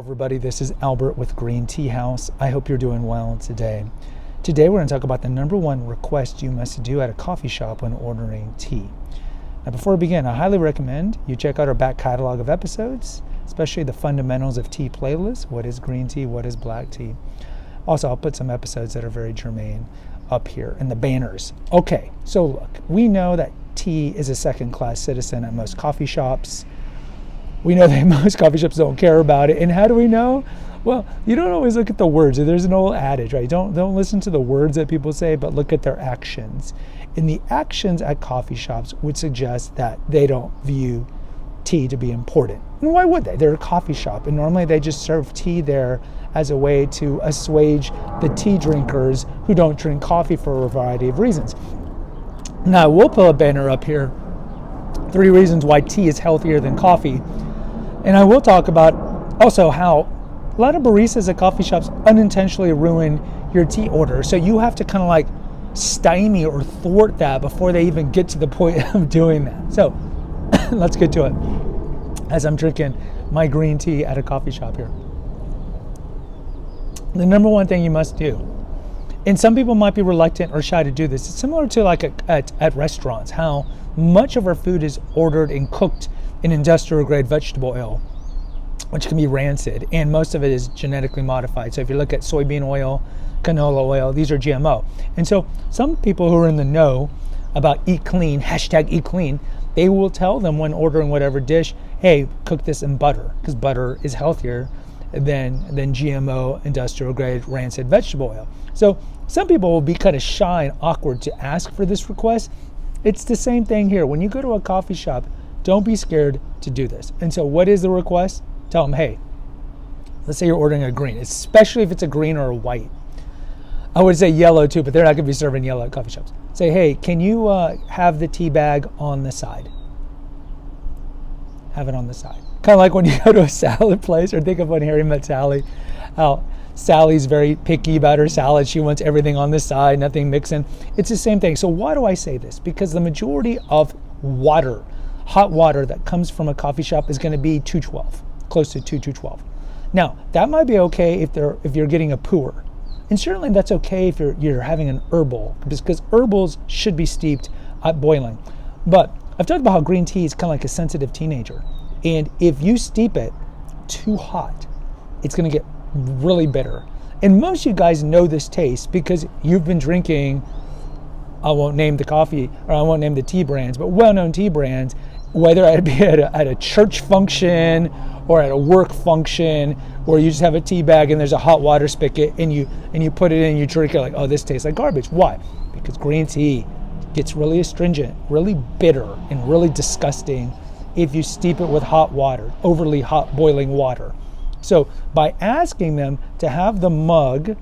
everybody, this is Albert with Green Tea House. I hope you're doing well today. Today we're going to talk about the number one request you must do at a coffee shop when ordering tea. Now before we begin, I highly recommend you check out our back catalog of episodes, especially the fundamentals of tea playlist. What is green tea? What is black tea? Also, I'll put some episodes that are very germane up here in the banners. Okay, so look, we know that tea is a second-class citizen at most coffee shops. We know that most coffee shops don't care about it. And how do we know? Well, you don't always look at the words. There's an old adage, right? Don't listen to the words that people say, but look at their actions. And the actions at coffee shops would suggest that they don't view tea to be important. And why would they? They're a coffee shop, and normally they just serve tea there as a way to assuage the tea drinkers who don't drink coffee for a variety of reasons. Now, we'll put a banner up here, 3 reasons why tea is healthier than coffee. And I will talk about also how a lot of baristas at coffee shops unintentionally ruin your tea order. So you have to kind of like stymie or thwart that before they even get to the point of doing that. So let's get to it as I'm drinking my green tea at a coffee shop here. The number one thing you must do, and some people might be reluctant or shy to do this, it's similar to like at restaurants, how much of our food is ordered and cooked in industrial grade vegetable oil, which can be rancid, and most of it is genetically modified. So if you look at soybean oil, canola oil, these are GMO. And so some people who are in the know about eat clean, hashtag eat clean, they will tell them when ordering whatever dish, hey, cook this in butter, because butter is healthier than GMO industrial grade rancid vegetable oil. So some people will be kind of shy and awkward to ask for this request. It's the same thing here. When you go to a coffee shop, don't be scared to do this. And so what is the request? Tell them, hey, let's say you're ordering a green, especially if it's a green or a white. I would say yellow too, but they're not going to be serving yellow at coffee shops. Say, hey, can you have the tea bag on the side? Have it on the side. Kind of like when you go to a salad place, or think of when Harry met Sally, how Sally's very picky about her salad. She wants everything on the side, nothing mixing. It's the same thing. So why do I say this? Because the majority of water, hot water that comes from a coffee shop is going to be 212, close to 212. Now, that might be okay if you're getting a pour. And certainly that's okay if you're having an herbal, because herbals should be steeped at boiling. But I've talked about how green tea is kind of like a sensitive teenager. And if you steep it too hot, it's going to get really bitter. And most of you guys know this taste because you've been drinking, I won't name the coffee, or I won't name the tea brands, but well-known tea brands, whether it be at a church function or at a work function where you just have a tea bag and there's a hot water spigot and you put it in and you drink it like, oh, this tastes like garbage. Why? Because green tea gets really astringent, really bitter, and really disgusting if you steep it with hot water, overly hot boiling water. So by asking them to have the mug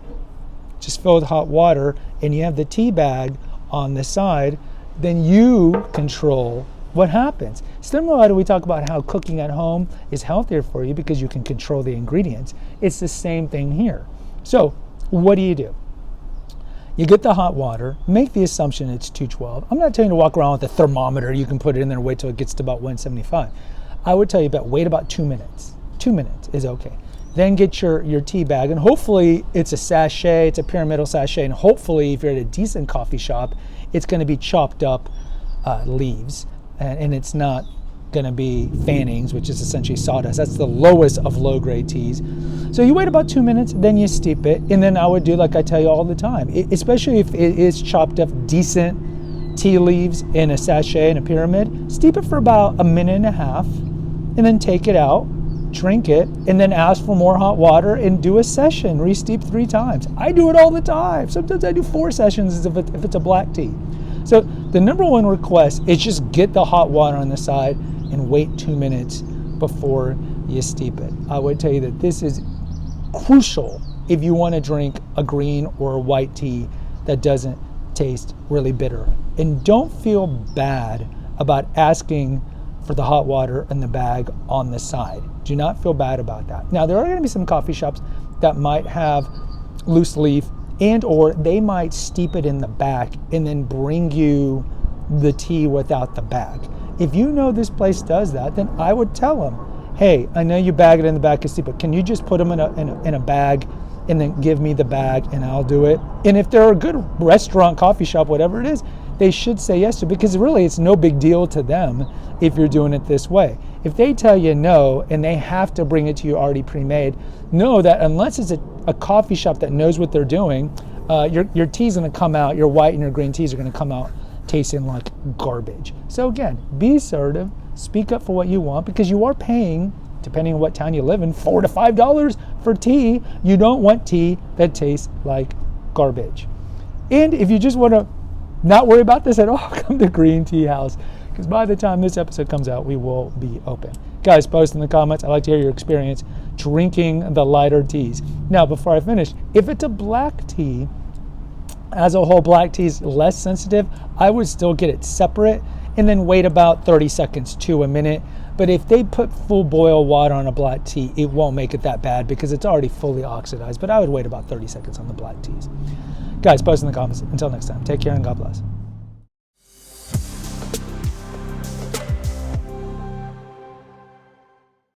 just filled with hot water and you have the tea bag on the side, then you control what happens. Similar to we talk about how cooking at home is healthier for you because you can control the ingredients. It's the same thing here. So what do? You get the hot water, make the assumption it's 212. I'm not telling you to walk around with a thermometer. You can put it in there and wait till it gets to about 175. I would tell you wait about 2 minutes. 2 minutes is okay. Then get your tea bag, and hopefully it's a sachet, it's a pyramidal sachet, and hopefully if you're at a decent coffee shop, it's going to be chopped up leaves, and it's not going to be fannings, which is essentially sawdust. That's the lowest of low-grade teas. So you wait about 2 minutes, then you steep it, and then I would do like I tell you all the time, especially if it is chopped up decent tea leaves in a sachet, in a pyramid, steep it for about a minute and a half, and then take it out, drink it, and then ask for more hot water and do a session, re-steep 3 times. I do it all the time. Sometimes I do 4 sessions if it's a black tea. So the number one request is just get the hot water on the side and wait 2 minutes before you steep it. I would tell you that this is crucial if you want to drink a green or a white tea that doesn't taste really bitter. And don't feel bad about asking for the hot water and the bag on the side. Do not feel bad about that. Now, there are going to be some coffee shops that might have loose leaf, and or they might steep it in the back and then bring you the tea without the bag. If you know this place does that, then I would tell them, hey, I know you bag it in the back of seat, but can you just put them in a bag and then give me the bag and I'll do it? And if they're a good restaurant, coffee shop, whatever it is, they should say yes to it, because really it's no big deal to them if you're doing it this way. If they tell you no and they have to bring it to you already pre-made, know that unless it's a coffee shop that knows what they're doing, your tea's going to come out, your white and your green teas are going to come out tasting like garbage. So again, be assertive, speak up for what you want, because you are paying, depending on what town you live in, $4 to $5 for tea. You don't want tea that tastes like garbage. And if you just want to not worry about this at all, come to Green Tea House, because by the time this episode comes out, we will be open. Guys, post in the comments. I'd like to hear your experience drinking the lighter teas. Now, before I finish, if it's a black tea, as a whole, black tea is less sensitive, I would still get it separate and then wait about 30 seconds to a minute. But if they put full boil water on a black tea, it won't make it that bad because it's already fully oxidized. But I would wait about 30 seconds on the black teas. Guys, post in the comments. Until next time, take care and God bless.